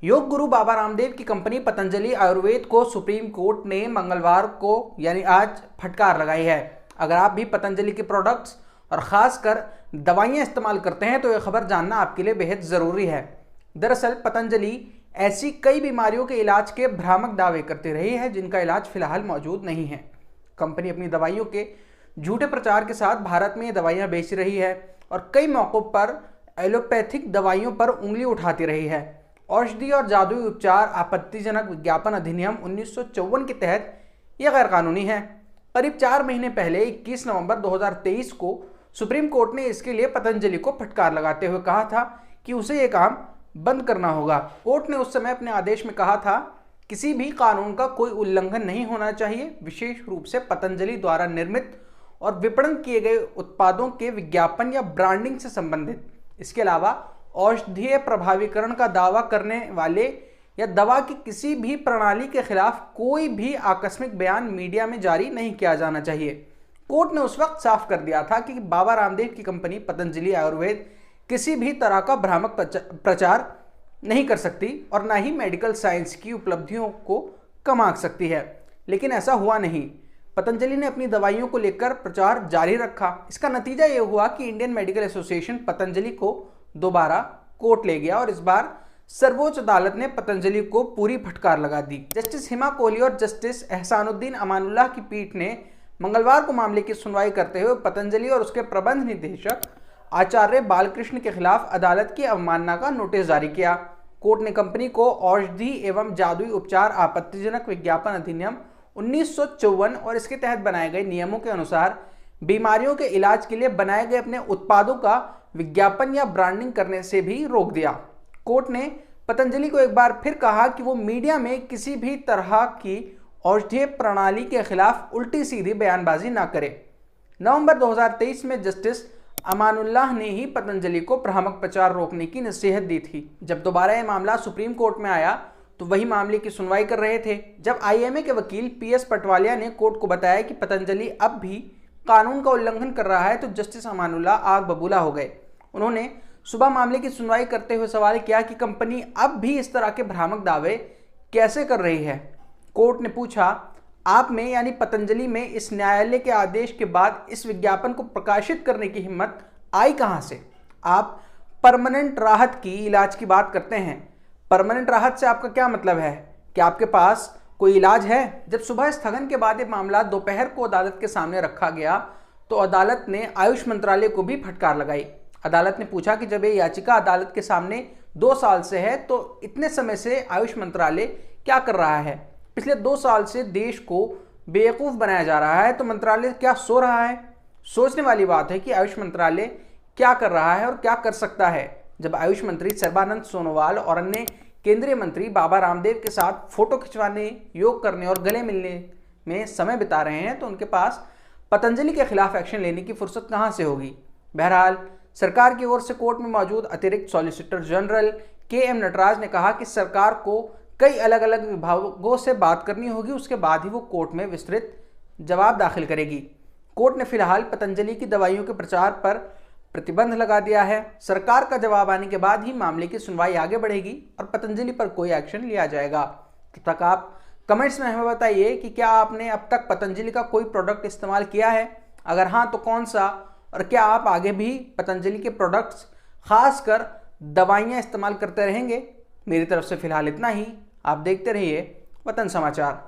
योग गुरु बाबा रामदेव की कंपनी पतंजलि आयुर्वेद को supreme court ने मंगलवार को यानी आज फटकार लगाई है। अगर आप भी पतंजलि के प्रोडक्ट्स और खासकर दवाइयां इस्तेमाल करते हैं तो यह खबर जानना आपके लिए बेहद ज़रूरी है। दरअसल पतंजलि ऐसी कई बीमारियों के इलाज के भ्रामक दावे करती रही है जिनका इलाज फिलहाल मौजूद नहीं है। कंपनी अपनी दवाइयों के झूठे प्रचार के साथ भारत में ये दवाइयाँ बेच रही है और कई मौक़ों पर एलोपैथिक दवाइयों पर उंगली उठाती रही है। औषधि और जादुई उपचार आपत्तिजनक विज्ञापन अधिनियम 1954 के तहत यह गैरकानूनी है। करीब 4 महीने पहले 21 नवंबर 2023 को सुप्रीम कोर्ट ने इसके लिए पतंजलि को फटकार लगाते हुए कहा था कि उसे ये काम बंद करना होगा। कोर्ट ने उस समय अपने आदेश में कहा था किसी भी कानून का कोई उल्लंघन नहीं होना चाहिए, विशेष रूप से पतंजलि द्वारा निर्मित और विपणन किए गए उत्पादों के विज्ञापन या ब्रांडिंग से संबंधित। इसके अलावा औषधीय प्रभावीकरण का दावा करने वाले या दवा की किसी भी प्रणाली के खिलाफ कोई भी आकस्मिक बयान मीडिया में जारी नहीं किया जाना चाहिए। कोर्ट ने उस वक्त साफ कर दिया था कि बाबा रामदेव की कंपनी पतंजलि आयुर्वेद किसी भी तरह का भ्रामक प्रचार नहीं कर सकती और ना ही मेडिकल साइंस की उपलब्धियों को कम आंक सकती है। लेकिन ऐसा हुआ नहीं। पतंजलि ने अपनी दवाइयों को लेकर प्रचार जारी रखा। इसका नतीजा ये हुआ कि इंडियन मेडिकल एसोसिएशन पतंजलि को दोबारा कोर्ट ले गया और इस बार सर्वोच्च अदालत ने पतंजलि को पूरी फटकार लगा दी। जस्टिस हिमा कोहली और जस्टिस एहसानुद्दीन अमानुल्लाह की पीठ ने मंगलवार को मामले की सुनवाई करते हुए पतंजलि और उसके प्रबंध निदेशक आचार्य बालकृष्ण के खिलाफ अदालत की अवमानना का नोटिस जारी किया। कोर्ट ने कंपनी को औषधि एवं जादुई उपचार आपत्तिजनक विज्ञापन अधिनियम 1954 और इसके तहत बनाए गए नियमों के अनुसार बीमारियों के इलाज के लिए बनाए गए अपने उत्पादों का विज्ञापन या ब्रांडिंग करने से भी रोक दिया। कोर्ट ने पतंजलि को एक बार फिर कहा कि वो मीडिया में किसी भी तरह की औषधीय प्रणाली के खिलाफ उल्टी सीधी बयानबाजी ना करे। नवंबर 2023 में जस्टिस अमानुल्लाह ने ही पतंजलि को भ्रामक प्रचार रोकने की नसीहत दी थी। जब दोबारा यह मामला सुप्रीम कोर्ट में आया तो वही मामले की सुनवाई कर रहे थे जब आईएमए के वकील पीएस पटवालिया ने कोर्ट को बताया कि पतंजलि अब भी कानून का उल्लंघन कर रहा है तो जस्टिस अमानुल्लाह आग बबूला हो गए। उन्होंने सुबह मामले की सुनवाई करते हुए सवाल किया कि कंपनी अब भी इस तरह के भ्रामक दावे कैसे कर रही है। कोर्ट ने पूछा, आप में यानी पतंजलि में इस न्यायालय के आदेश के बाद इस विज्ञापन को प्रकाशित करने की हिम्मत आई कहां से? आप परमानेंट राहत की इलाज की बात करते हैं। परमानेंट राहत से आपका क्या मतलब है? क्या आपके पास कोई इलाज है? जब सुबह स्थगन के बाद ये मामला दोपहर को अदालत के सामने रखा गया तो अदालत ने आयुष मंत्रालय को भी फटकार लगाई। अदालत ने पूछा कि जब ये याचिका अदालत के सामने 2 साल से है तो इतने समय से आयुष मंत्रालय क्या कर रहा है? पिछले 2 साल से देश को बेवकूफ़ बनाया जा रहा है तो मंत्रालय क्या सो रहा है? सोचने वाली बात है कि आयुष मंत्रालय क्या कर रहा है और क्या कर सकता है। जब आयुष मंत्री सर्बानंद सोनोवाल और अन्य केंद्रीय मंत्री बाबा रामदेव के साथ फोटो खिंचवाने, योग करने और गले मिलने में समय बिता रहे हैं तो उनके पास पतंजलि के खिलाफ एक्शन लेने की फुर्सत कहां से होगी। बहरहाल सरकार की ओर से कोर्ट में मौजूद अतिरिक्त सॉलिसिटर जनरल KM नटराज ने कहा कि सरकार को कई अलग अलग विभागों से बात करनी होगी, उसके बाद ही वो कोर्ट में विस्तृत जवाब दाखिल करेगी। कोर्ट ने फिलहाल पतंजलि की दवाइयों के प्रचार पर प्रतिबंध लगा दिया है। सरकार का जवाब आने के बाद ही मामले की सुनवाई आगे बढ़ेगी और पतंजलि पर कोई एक्शन लिया जाएगा। तब तक आप कमेंट्स में हमें बताइए कि क्या आपने अब तक पतंजलि का कोई प्रोडक्ट इस्तेमाल किया है, अगर हाँ तो कौन सा, और क्या आप आगे भी पतंजलि के प्रोडक्ट्स खासकर दवाइयाँ इस्तेमाल करते रहेंगे। मेरी तरफ से फिलहाल इतना ही। आप देखते रहिए वतन समाचार।